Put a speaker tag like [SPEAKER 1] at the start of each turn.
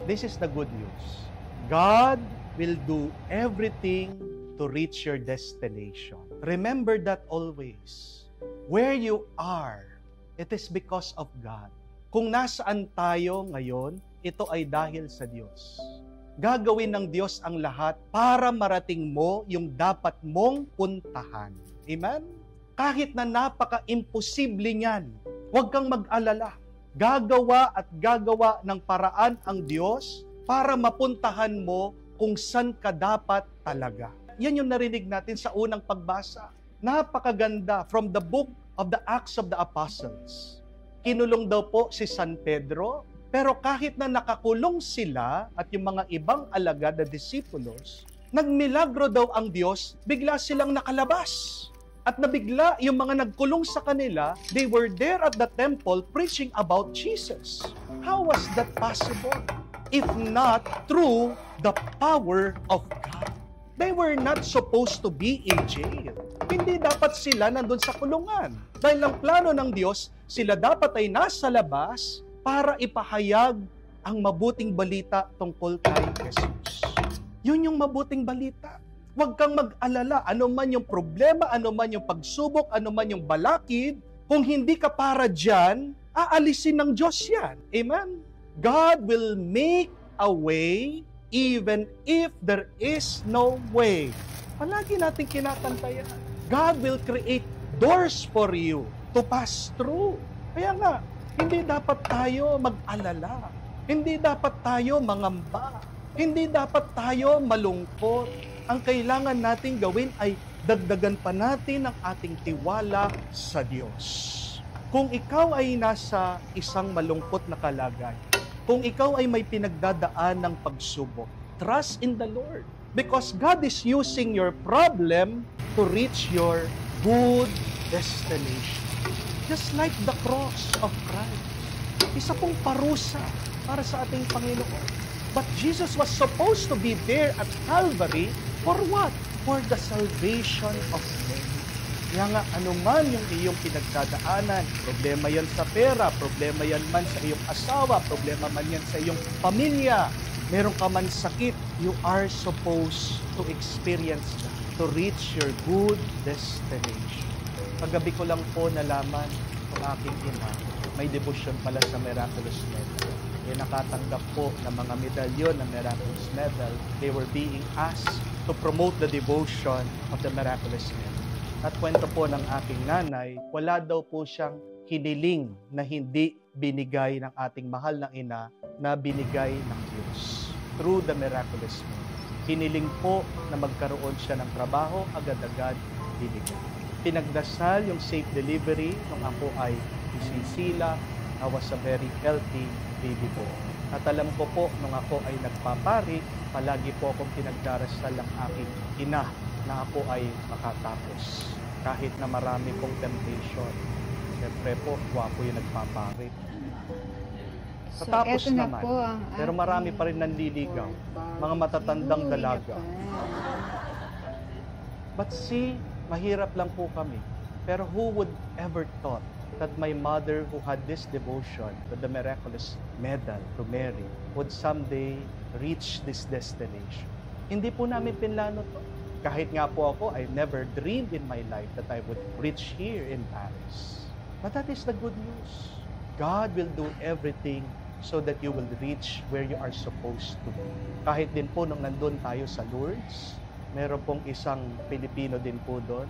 [SPEAKER 1] This is the good news. God will do everything to reach your destination. Remember that always. Where you are, it is because of God. Kung nasaan tayo ngayon, ito ay dahil sa Diyos. Gagawin ng Diyos ang lahat para marating mo yung dapat mong puntahan. Amen? Kahit na napaka-imposible niyan, huwag kang mag-alala. Gagawa at gagawa ng paraan ang Diyos para mapuntahan mo kung saan ka dapat talaga. Yan yung narinig natin sa unang pagbasa. Napakaganda from the book of the Acts of the Apostles. Kinulong daw po si San Pedro, pero kahit na nakakulong sila at yung mga ibang alagad na disipulos, nagmilagro daw ang Diyos, bigla silang nakalabas. At nabigla yung mga nagkulong sa kanila, they were there at the temple preaching about Jesus. How was that possible? If not through the power of God. They were not supposed to be in jail. Hindi dapat sila nandun sa kulungan. Dahil ang plano ng Diyos, sila dapat ay nasa labas para ipahayag ang mabuting balita tungkol kay Jesus. Yun yung mabuting balita. Huwag kang mag-alala, ano man yung problema, ano man yung pagsubok, ano man yung balakid, kung hindi ka para dyan, aalisin ng Diyos yan. Amen? God will make a way even if there is no way. Palagi natin kinakantayan. God will create doors for you to pass through. Kaya nga, hindi dapat tayo mag-alala. Hindi dapat tayo mangamba. Hindi dapat tayo malungkot. Ang kailangan natin gawin ay dagdagan pa natin ang ating tiwala sa Diyos. Kung ikaw ay nasa isang malungkot na kalagayan, kung ikaw ay may pinagdadaan ng pagsubok, trust in the Lord. Because God is using your problem to reach your good destination. Just like the cross of Christ. Isa pong parusa para sa ating Panginoon. But Jesus was supposed to be there at Calvary for what? For the salvation of men. Kaya nga, anuman yung iyong pinagdadaanan, problema yan sa pera, problema yan man sa iyong asawa, problema man yan sa iyong pamilya, meron ka man sakit, you are supposed to experience that to reach your good destination. Kagabi ko lang po nalaman ng aking ina, may devotion pala sa Miraculous Medal. Eh, nakatanggap po ng mga medalyon ng Miraculous Medal. They were being asked to promote the devotion of the Miraculous Medal. At kwento po ng aking nanay, wala daw po siyang hiniling na hindi binigay ng ating mahal na ina na binigay ng Diyos through the Miraculous Medal. Hiniling po na magkaroon siya ng trabaho, agad-agad binigay. Pinagdasal yung safe delivery nung ako ay isisila. I was a very healthy baby po. At alam ko po, nung ako ay nagpapari, palagi po akong pinagdarasal ng aking ina na ako ay makatapos. Kahit na marami pong temptation. Siyempre po, wapo yung nagpapari. Katapos
[SPEAKER 2] eto na
[SPEAKER 1] naman,
[SPEAKER 2] po ang
[SPEAKER 1] pero marami pa rin nanliligaw. Mga matatandang dalaga. But see, mahirap lang po kami. Pero who would ever thought that my mother who had this devotion to the Miraculous Medal to Mary would someday reach this destination. Hindi po namin pinlano to. Kahit nga po ako, I never dreamed in my life that I would reach here in Paris. But that is the good news. God will do everything so that you will reach where you are supposed to be. Kahit din po nung nandun tayo sa Lourdes, meron pong isang Pilipino din po doon.